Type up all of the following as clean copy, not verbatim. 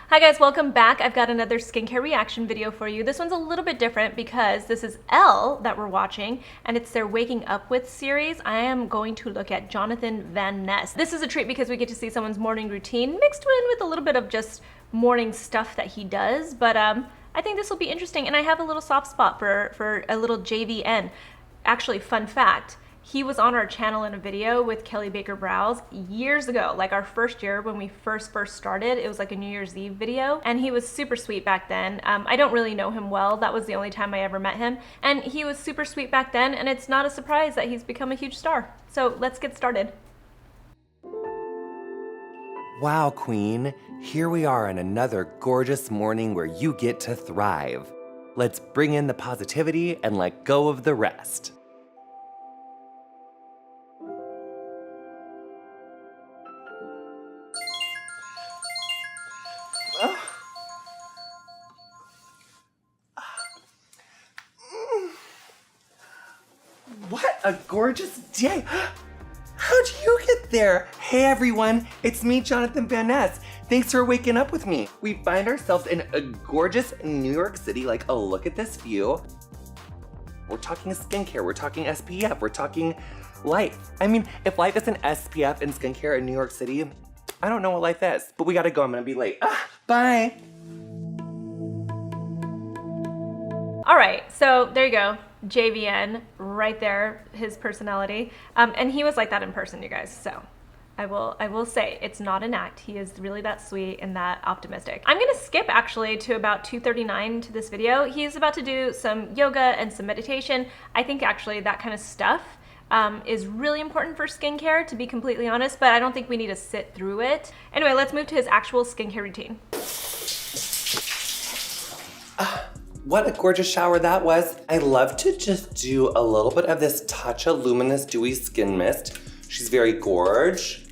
Hi guys, welcome back. I've got another skincare reaction video for you. This one's a little bit different because this is Elle that we're watching and it's their Waking Up With series. I am going to look at Jonathan Van Ness. This is a treat because we get to see someone's morning routine mixed in with a little bit of just morning stuff that he does, but I think this will be interesting, and I have a little soft spot for a little JVN. Actually, fun fact, he was on our channel in a video with Kelly Baker Brows years ago, like our first year when we first started. It was like a New Year's Eve video, and he was super sweet back then. I don't really know him well. That was the only time I ever met him, and he was super sweet back then, and it's not a surprise that he's become a huge star. So let's get started. Wow, Queen. Here we are on another gorgeous morning where you get to thrive. Let's bring in the positivity and let go of the rest. What a gorgeous day. How'd you get there? Hey everyone, it's me, Jonathan Van Ness. Thanks for waking up with me. We find ourselves in a gorgeous New York City. Like, oh, look at this view. We're talking skincare, we're talking SPF, we're talking life. I mean, if life isn't SPF and skincare in New York City, I don't know what life is. But we gotta go, I'm gonna be late. Bye. All right, so there you go. JVN right there, his personality. And he was like that in person, you guys. So I will say it's not an act. He is really that sweet and that optimistic. I'm gonna skip actually to about 2:39 to this video. He's about to do some yoga and some meditation. I think actually that kind of stuff is really important for skincare, to be completely honest, but I don't think we need to sit through it. Anyway, let's move to his actual skincare routine. What a gorgeous shower that was. I love to just do a little bit of this Tatcha Luminous Dewy Skin Mist. She's very gorge.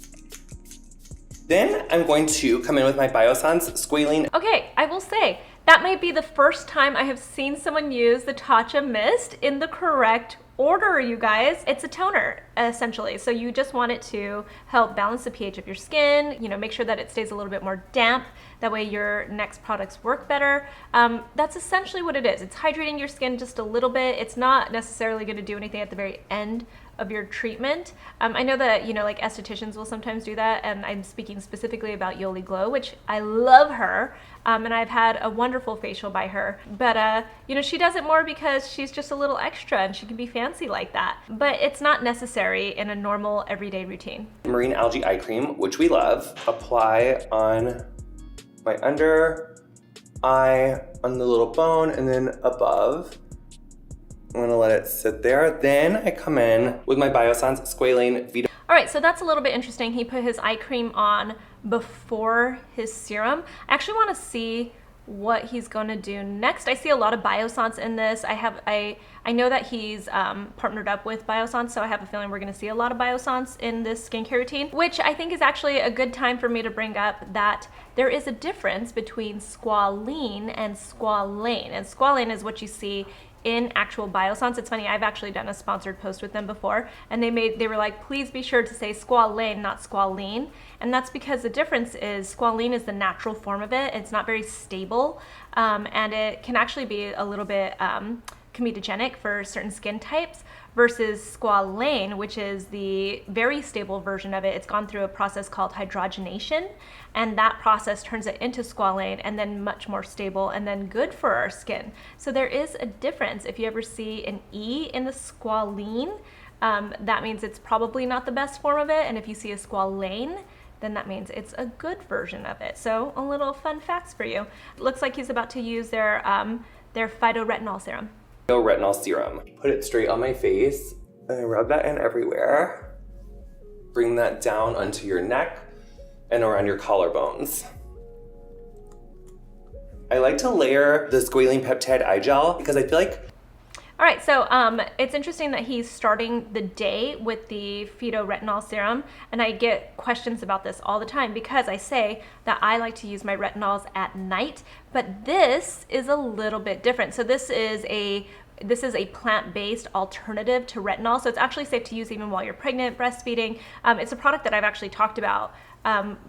Then I'm going to come in with my Biosigns Squalene. Okay, I will say, that might be the first time I have seen someone use the Tatcha Mist in the correct order, you guys. It's a toner, essentially. So you just want it to help balance the pH of your skin, you know, make sure that it stays a little bit more damp. That way your next products work better. That's essentially what it is. It's hydrating your skin just a little bit. It's not necessarily gonna do anything at the very end of your treatment. I know that, you know, like estheticians will sometimes do that, and I'm speaking specifically about Yoli Glow, which I love her, and I've had a wonderful facial by her. But, you know, she does it more because she's just a little extra and she can be fancy like that. But it's not necessary in a normal everyday routine. Marine Algae Eye Cream, which we love. Apply on my under eye, on the little bone, and then above. I'm gonna let it sit there. Then I come in with my Biosigns Squalene Phaedo. All right, so that's a little bit interesting. He put his eye cream on before his serum. I actually wanna see what he's gonna do next. I see a lot of Biosigns in this. I know that he's partnered up with Biosigns, so I have a feeling we're gonna see a lot of Biosigns in this skincare routine, which I think is actually a good time for me to bring up that there is a difference between Squalene and Squalane. And Squalane is what you see in actual Biosigns. It's funny, I've actually done a sponsored post with them before, and they were like, please be sure to say Squalane, not Squalene. And that's because the difference is Squalene is the natural form of it. It's not very stable, and it can actually be a little bit comedogenic for certain skin types, versus Squalane, which is the very stable version of it. It's gone through a process called hydrogenation, and that process turns it into Squalane, and then much more stable and then good for our skin. So there is a difference. If you ever see an E in the Squalene, that means it's probably not the best form of it, and if you see a Squalane, then that means it's a good version of it. So a little fun facts for you. It looks like he's about to use their Phyto Retinol Serum. Retinol Serum. Put it straight on my face, and I rub that in everywhere. Bring that down onto your neck and around your collarbones. I like to layer the Squalene Peptide Eye Gel because I feel like... All right, so it's interesting that he's starting the day with the Phyto Retinol Serum, and I get questions about this all the time because I say that I like to use my retinols at night, but this is a little bit different. So this is a plant-based alternative to retinol, so it's actually safe to use even while you're pregnant, breastfeeding. It's a product that I've actually talked about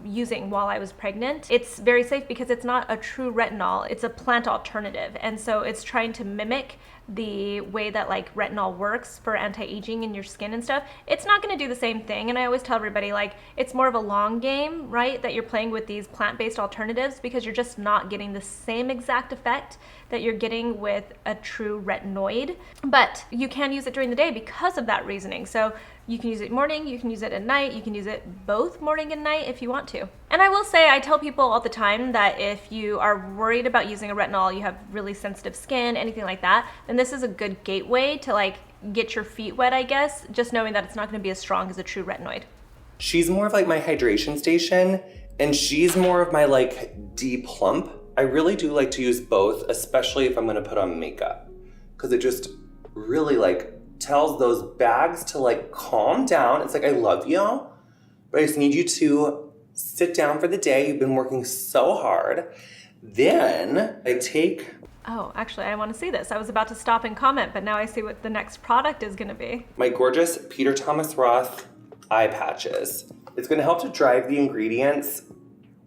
using while I was pregnant. It's very safe because it's not a true retinol, it's a plant alternative. And so it's trying to mimic the way that like retinol works for anti-aging in your skin and stuff. It's not going to do the same thing. And I always tell everybody, like, it's more of a long game, right? That you're playing with these plant-based alternatives because you're just not getting the same exact effect that you're getting with a true retinoid. But you can use it during the day because of that reasoning. So you can use it morning, you can use it at night, you can use it both morning and night if you want to. And I will say, I tell people all the time that if you are worried about using a retinol, you have really sensitive skin, anything like that, then this is a good gateway to like get your feet wet, I guess, just knowing that it's not going to be as strong as a true retinoid. She's more of like my hydration station, and she's more of my like de-plump. I really do like to use both, especially if I'm gonna put on makeup, because it just really like tells those bags to like calm down. It's like, I love you, but I just need you to sit down for the day. You've been working so hard. Then I take... Oh, actually, I want to see this. I was about to stop and comment, but now I see what the next product is gonna be. My gorgeous Peter Thomas Roth eye patches. It's gonna help to drive the ingredients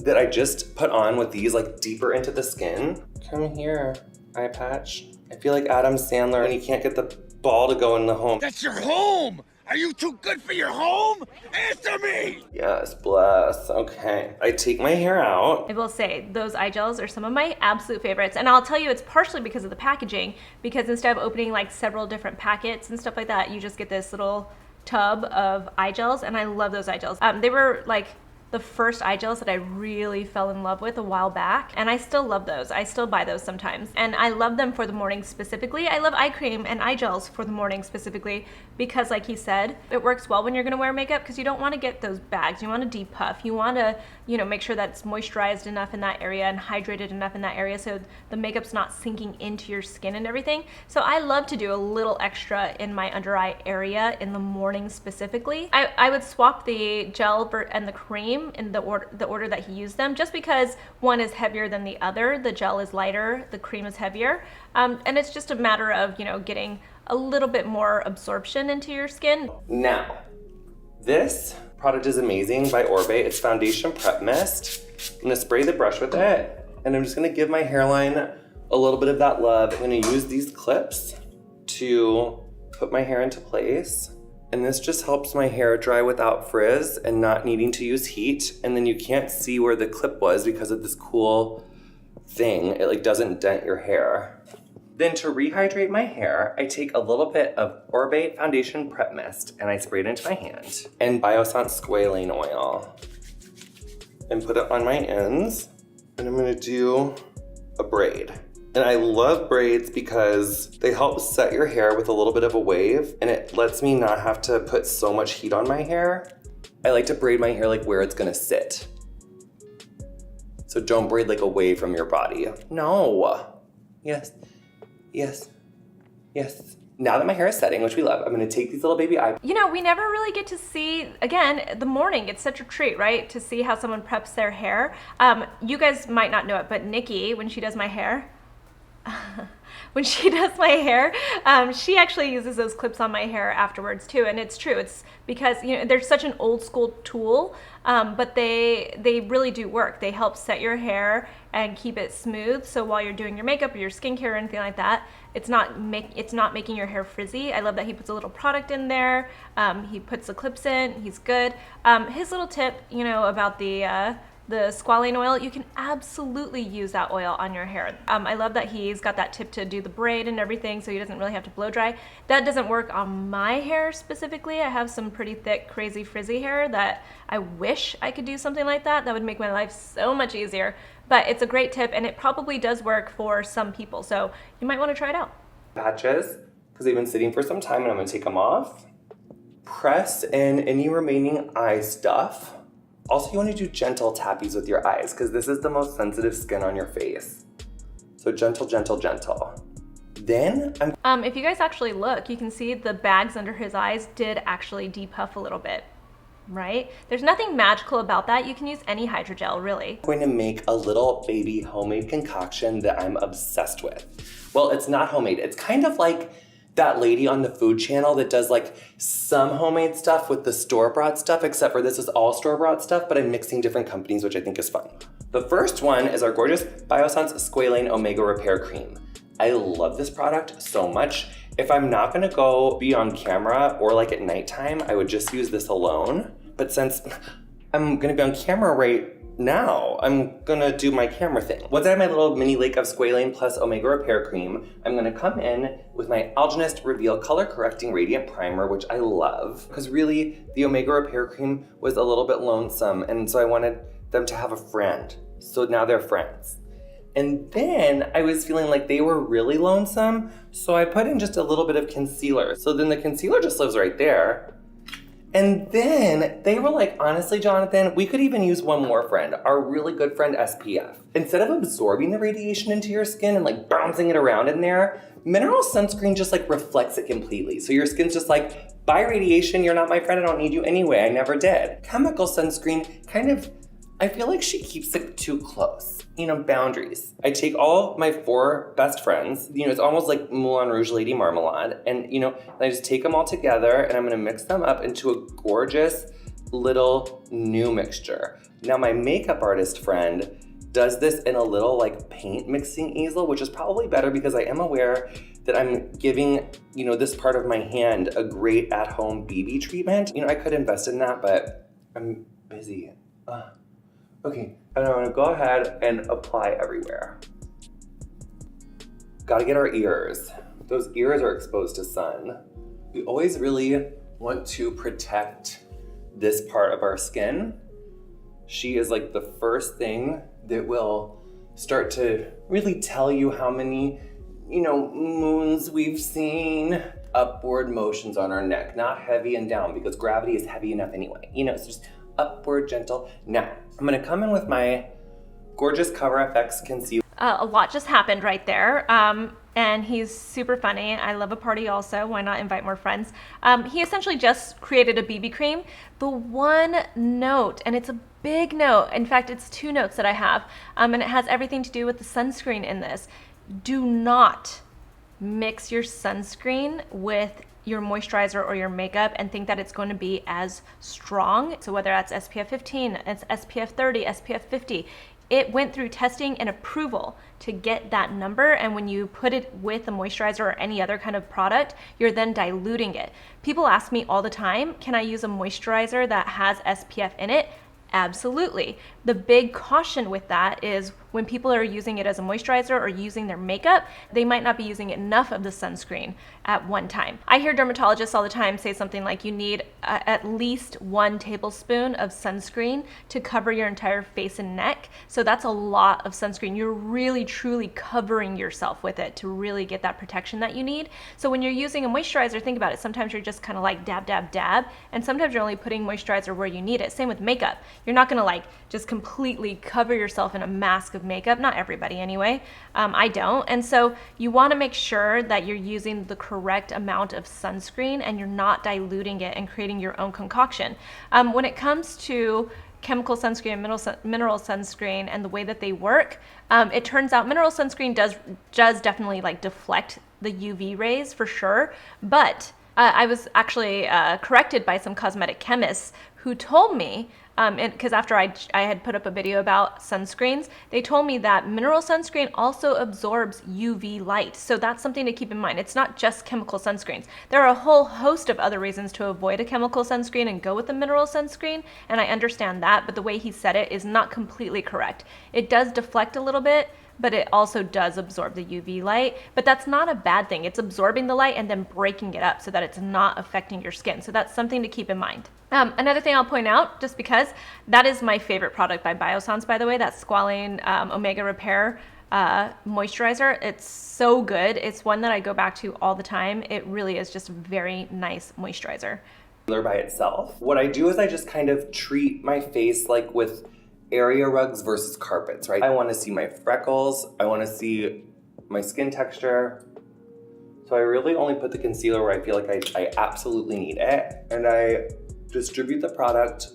that I just put on with these like deeper into the skin. Come here, eye patch. I feel like Adam Sandler when he can't get the ball to go in the home. That's your home! Are you too good for your home? Answer me! Yes, bless. Okay. I take my hair out. I will say, those eye gels are some of my absolute favorites. And I'll tell you, it's partially because of the packaging, because instead of opening like several different packets and stuff like that, you just get this little tub of eye gels, and I love those eye gels. They were like the first eye gels that I really fell in love with a while back, and I still love those. I still buy those sometimes, and I love them for the morning specifically. I love eye cream and eye gels for the morning specifically because, like he said, it works well when you're gonna wear makeup because you don't want to get those bags. You want to depuff. You want to, you know, make sure that it's moisturized enough in that area and hydrated enough in that area so the makeup's not sinking into your skin and everything. So I love to do a little extra in my under eye area in the morning specifically. I would swap the gel and the cream in the order that he used them, just because one is heavier than the other. The gel is lighter, the cream is heavier, and it's just a matter of, you know, getting a little bit more absorption into your skin. Now, this product is amazing by Orbe. It's Foundation Prep Mist. I'm gonna spray the brush with it, and I'm just gonna give my hairline a little bit of that love. I'm gonna use these clips to put my hair into place. And this just helps my hair dry without frizz and not needing to use heat. And then you can't see where the clip was because of this cool thing. It like doesn't dent your hair. Then to rehydrate my hair, I take a little bit of Orbe Foundation Prep Mist and I spray it into my hand. And Biosigns Squalene oil. And put it on my ends. And I'm gonna do a braid. And I love braids because they help set your hair with a little bit of a wave, and it lets me not have to put so much heat on my hair. I like to braid my hair like where it's gonna sit. So don't braid like away from your body. No. Yes, yes, yes. Now that my hair is setting, which we love, I'm gonna take these little baby eye. You know, we never really get to see, again, the morning. It's such a treat, right? To see how someone preps their hair. You guys might not know it, but Nikki, when she does my hair, she actually uses those clips on my hair afterwards too. And it's true. It's because, you know, they're such an old school tool, but they really do work. They help set your hair and keep it smooth. So while you're doing your makeup or your skincare or anything like that, it's not making your hair frizzy. I love that he puts a little product in there. He puts the clips in. He's good. His little tip, you know, about the squalene oil, you can absolutely use that oil on your hair. I love that he's got that tip to do the braid and everything, so he doesn't really have to blow dry. That doesn't work on my hair specifically. I have some pretty thick, crazy, frizzy hair that I wish I could do something like that. That would make my life so much easier. But it's a great tip, and it probably does work for some people, so you might want to try it out. Patches, because they've been sitting for some time, and I'm gonna take them off. Press in any remaining eye stuff. Also, you want to do gentle tappies with your eyes because this is the most sensitive skin on your face. So gentle, gentle, gentle. Then if you guys actually look, you can see the bags under his eyes did actually depuff a little bit, right? There's nothing magical about that. You can use any hydrogel, really. I'm going to make a little baby homemade concoction that I'm obsessed with. Well, it's not homemade. It's kind of like that lady on the food channel that does like some homemade stuff with the store-bought stuff, except for this is all store-bought stuff, but I'm mixing different companies, which I think is fun. The first one is our gorgeous Biosigns Squalene Omega Repair Cream. I love this product so much. If I'm not gonna go be on camera or like at nighttime, I would just use this alone. But since I'm gonna be on camera right now, I'm gonna do my camera thing. Once I have my little mini lake of Squalene plus Omega Repair Cream, I'm gonna come in with my Algae Reveal Color Correcting Radiant Primer, which I love. Because really, the Omega Repair Cream was a little bit lonesome, and so I wanted them to have a friend. So now they're friends. And then I was feeling like they were really lonesome, so I put in just a little bit of concealer. So then the concealer just lives right there. And then they were like, honestly, Jonathan, we could even use one more friend, our really good friend SPF. Instead of absorbing the radiation into your skin and like bouncing it around in there, mineral sunscreen just like reflects it completely. So your skin's just like, bye radiation, you're not my friend, I don't need you anyway, I never did. Chemical sunscreen kind of, I feel like she keeps it too close. Boundaries. I take all my 4 best friends, it's almost like Moulin Rouge Lady Marmalade, and I just take them all together and I'm gonna mix them up into a gorgeous little new mixture. Now my makeup artist friend does this in a little like paint mixing easel, which is probably better because I am aware that I'm giving, this part of my hand a great at-home BB treatment. I could invest in that, but I'm busy. Okay, and I'm gonna go ahead and apply everywhere. Gotta get our ears. Those ears are exposed to sun. We always really want to protect this part of our skin. She is like the first thing that will start to really tell you how many, moons we've seen. Upward motions on our neck, not heavy and down because gravity is heavy enough anyway. It's just upward, gentle. Now, I'm gonna come in with my gorgeous Cover FX concealer. A lot just happened right there. And he's super funny. I love a party also. Why not invite more friends? He essentially just created a BB cream. The one note, and it's a big note. In fact, it's 2 notes that I have. And it has everything to do with the sunscreen in this. Do not mix your sunscreen with your moisturizer or your makeup and think that it's going to be as strong. So whether that's SPF 15, it's SPF 30, SPF 50, it went through testing and approval to get that number. And when you put it with a moisturizer or any other kind of product, you're then diluting it. People ask me all the time, can I use a moisturizer that has SPF in it? Absolutely. The big caution with that is when people are using it as a moisturizer or using their makeup, they might not be using enough of the sunscreen at one time. I hear dermatologists all the time say something like you need at least 1 tablespoon of sunscreen to cover your entire face and neck. So that's a lot of sunscreen. You're really truly covering yourself with it to really get that protection that you need. So when you're using a moisturizer, think about it. Sometimes you're just kind of like dab, dab, dab, and sometimes you're only putting moisturizer where you need it. Same with makeup. You're not gonna like just completely cover yourself in a mask of makeup. Not everybody anyway. I don't. And so you wanna make sure that you're using the correct amount of sunscreen and you're not diluting it and creating your own concoction. When it comes to chemical sunscreen and mineral sunscreen and the way that they work, it turns out mineral sunscreen does definitely like deflect the UV rays for sure, but I was actually corrected by some cosmetic chemists who told me, because after I had put up a video about sunscreens, they told me that mineral sunscreen also absorbs UV light. So that's something to keep in mind. It's not just chemical sunscreens. There are a whole host of other reasons to avoid a chemical sunscreen and go with a mineral sunscreen, and I understand that, but the way he said it is not completely correct. It does deflect a little bit, but it also does absorb the UV light. But that's not a bad thing. It's absorbing the light and then breaking it up so that it's not affecting your skin. So that's something to keep in mind. Another thing I'll point out, just because that is my favorite product by Biosigns, by the way, that Squalene Omega Repair moisturizer. It's so good. It's one that I go back to all the time. It really is just a very nice moisturizer. By itself. What I do is I just kind of treat my face like with area rugs versus carpets, right? I want to see my freckles. I want to see my skin texture. So I really only put the concealer where I feel like I absolutely need it. And I distribute the product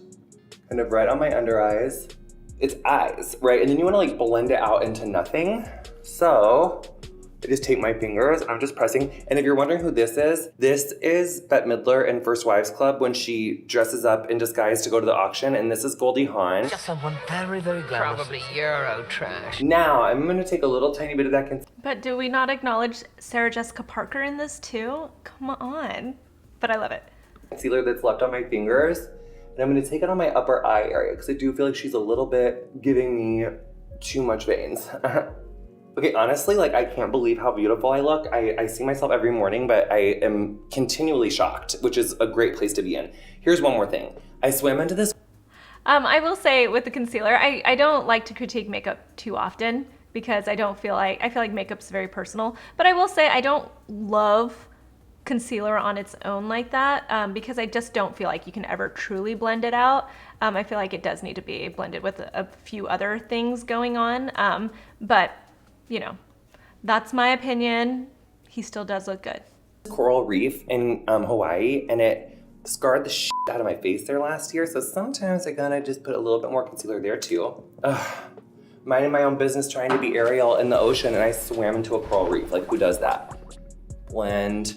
kind of right on my under eyes. It's eyes, right? And then you want to like blend it out into nothing. So I just take my fingers and I'm just pressing. And if you're wondering who this is Bette Midler in First Wives Club when she dresses up in disguise to go to the auction. And this is Goldie Hawn. Just someone very, very glamorous. Probably Euro trash. Now, I'm gonna take a little tiny bit of that concealer. But do we not acknowledge Sarah Jessica Parker in this too? Come on. But I love it. Concealer that's left on my fingers. And I'm gonna take it on my upper eye area because I do feel like she's a little bit giving me too much veins. Okay, honestly, like I can't believe how beautiful I look. I see myself every morning, but I am continually shocked, which is a great place to be in. Here's one more thing. I swam into this. I will say with the concealer, I don't like to critique makeup too often because I feel like makeup's very personal. But I will say I don't love concealer on its own like that because I just don't feel like you can ever truly blend it out. I feel like it does need to be blended with a few other things going on. But you know, that's my opinion. He still does look good. Coral reef in Hawaii, and it scarred the shit out of my face there last year. So sometimes I gotta just put a little bit more concealer there too. Minding my own business, trying to be Ariel in the ocean, and I swam into a coral reef. Like, who does that? Blend.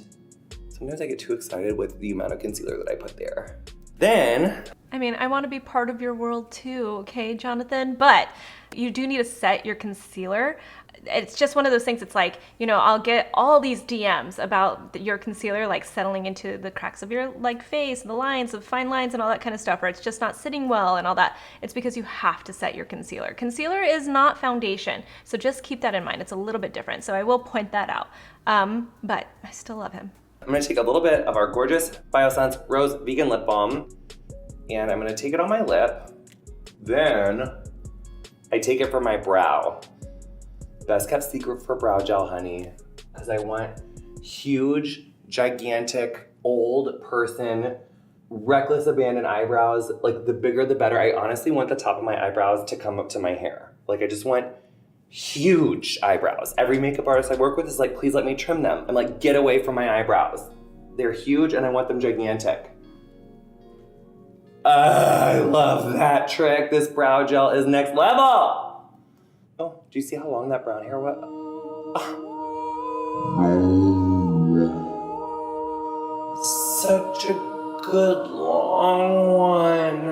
Sometimes I get too excited with the amount of concealer that I put there. Then, I mean, I want to be part of your world too, okay, Jonathan? But you do need to set your concealer. It's just one of those things. It's like, you know, I'll get all these DMs about your concealer like settling into the cracks of your like face, the lines of fine lines and all that kind of stuff, or it's just not sitting well and all that. It's because you have to set your concealer. Concealer is not foundation, so just keep that in mind. It's a little bit different, so I will point that out. But I still love him. I'm gonna take a little bit of our gorgeous Biosigns Rose Vegan Lip Balm, and I'm gonna take it on my lip. Then I take it for my brow. Best kept secret for brow gel, honey, because I want huge, gigantic, old person, reckless abandoned eyebrows. Like, the bigger the better. I honestly want the top of my eyebrows to come up to my hair. Like, I just want huge eyebrows. Every makeup artist I work with is like, please let me trim them. I'm like, get away from my eyebrows. They're huge and I want them gigantic. I love that trick. This brow gel is next level. Oh, do you see how long that brown hair was? Oh. Such a good long one.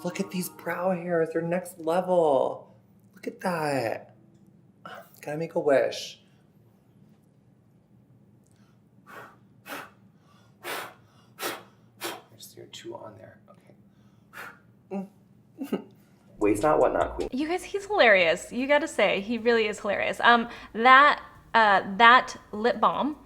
Look at these brow hairs, they're next level. Look at that. Gotta make a wish. There's your two on there, okay. Waste not, what not, queen. You guys, he's hilarious. You gotta say, he really is hilarious. That lip balm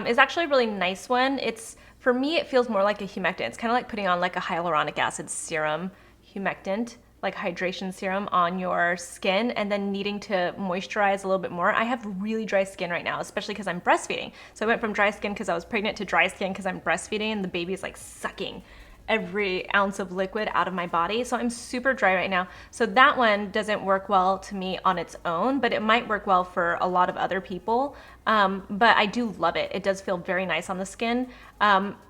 is actually a really nice one. It's, for me, it feels more like a humectant. It's kind of like putting on like a hyaluronic acid serum humectant, like hydration serum on your skin and then needing to moisturize a little bit more. I have really dry skin right now, especially because I'm breastfeeding. So I went from dry skin because I was pregnant to dry skin because I'm breastfeeding and the baby is like sucking every ounce of liquid out of my body. So I'm super dry right now. So that one doesn't work well to me on its own, but it might work well for a lot of other people. But I do love it. It does feel very nice on the skin.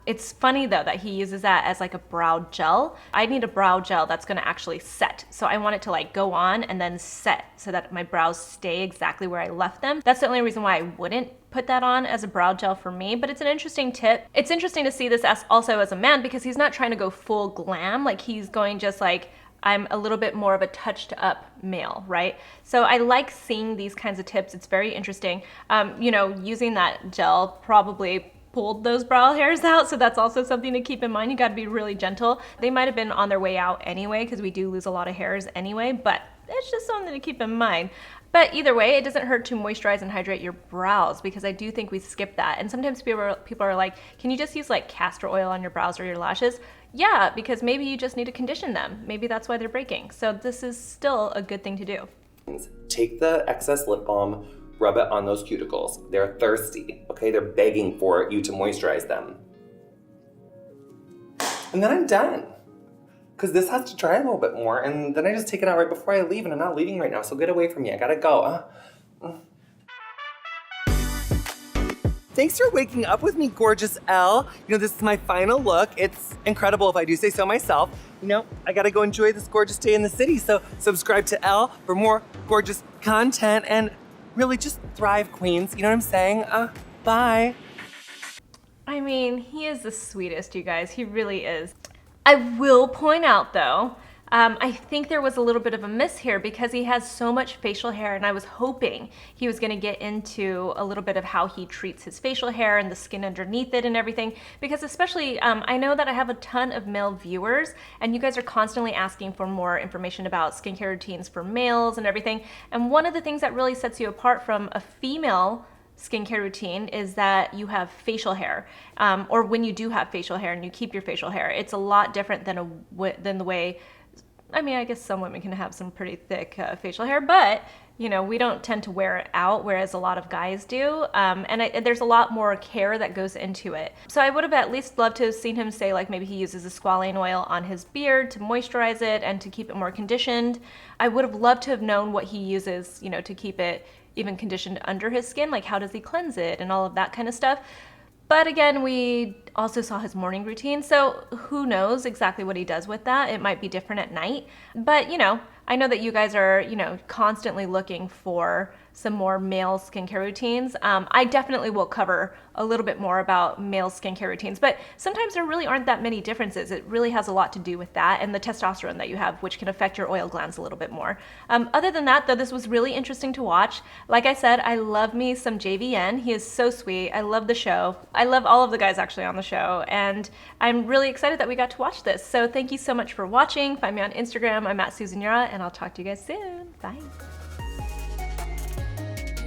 It's funny though that he uses that as like a brow gel. I need a brow gel that's gonna actually set. So I want it to like go on and then set so that my brows stay exactly where I left them. That's the only reason why I wouldn't put that on as a brow gel for me, but it's an interesting tip. It's interesting to see this as also as a man because he's not trying to go full glam. Like he's going just like, I'm a little bit more of a touched up male, right? So I like seeing these kinds of tips. It's very interesting. You know, using that gel probably pulled those brow hairs out, so that's also something to keep in mind. You gotta be really gentle. They might have been on their way out anyway because we do lose a lot of hairs anyway, but it's just something to keep in mind. But either way, it doesn't hurt to moisturize and hydrate your brows because I do think we skip that. And sometimes people are like, can you just use like castor oil on your brows or your lashes? Yeah, because maybe you just need to condition them. Maybe that's why they're breaking. So this is still a good thing to do. Take the excess lip balm, rub it on those cuticles. They're thirsty, okay? They're begging for you to moisturize them. And then I'm done. Because this has to dry a little bit more, and then I just take it out right before I leave, and I'm not leaving right now, so get away from me. I gotta go. Thanks for waking up with me, gorgeous Elle. You know, this is my final look. It's incredible if I do say so myself. You know, I gotta go enjoy this gorgeous day in the city, so subscribe to Elle for more gorgeous content, and Really, just thrive, queens. You know what I'm saying? Bye. I mean, he is the sweetest, you guys. He really is. I will point out, though, I think there was a little bit of a miss here because he has so much facial hair, and I was hoping he was going to get into a little bit of how he treats his facial hair and the skin underneath it and everything, because especially I know that I have a ton of male viewers, and you guys are constantly asking for more information about skincare routines for males and everything, and one of the things that really sets you apart from a female skincare routine is that you have facial hair, or when you do have facial hair and you keep your facial hair, it's a lot different than the way. I mean, I guess some women can have some pretty thick facial hair, but you know, we don't tend to wear it out, whereas a lot of guys do. And there's a lot more care that goes into it. So I would have at least loved to have seen him say, like, maybe he uses a squalane oil on his beard to moisturize it and to keep it more conditioned. I would have loved to have known what he uses, you know, to keep it even conditioned under his skin, like how does he cleanse it and all of that kind of stuff. But again, we also saw his morning routine, so who knows exactly what he does with that. It might be different at night. But, you know, I know that you guys are, you know, constantly looking for some more male skincare routines. I definitely will cover a little bit more about male skincare routines, but sometimes there really aren't that many differences. It really has a lot to do with that and the testosterone that you have, which can affect your oil glands a little bit more. Other than that, though, this was really interesting to watch. Like I said, I love me some JVN. He is so sweet. I love the show. I love all of the guys actually on the show, and I'm really excited that we got to watch this. So thank you so much for watching. Find me on Instagram. I'm at Susan Yara, and I'll talk to you guys soon. Bye.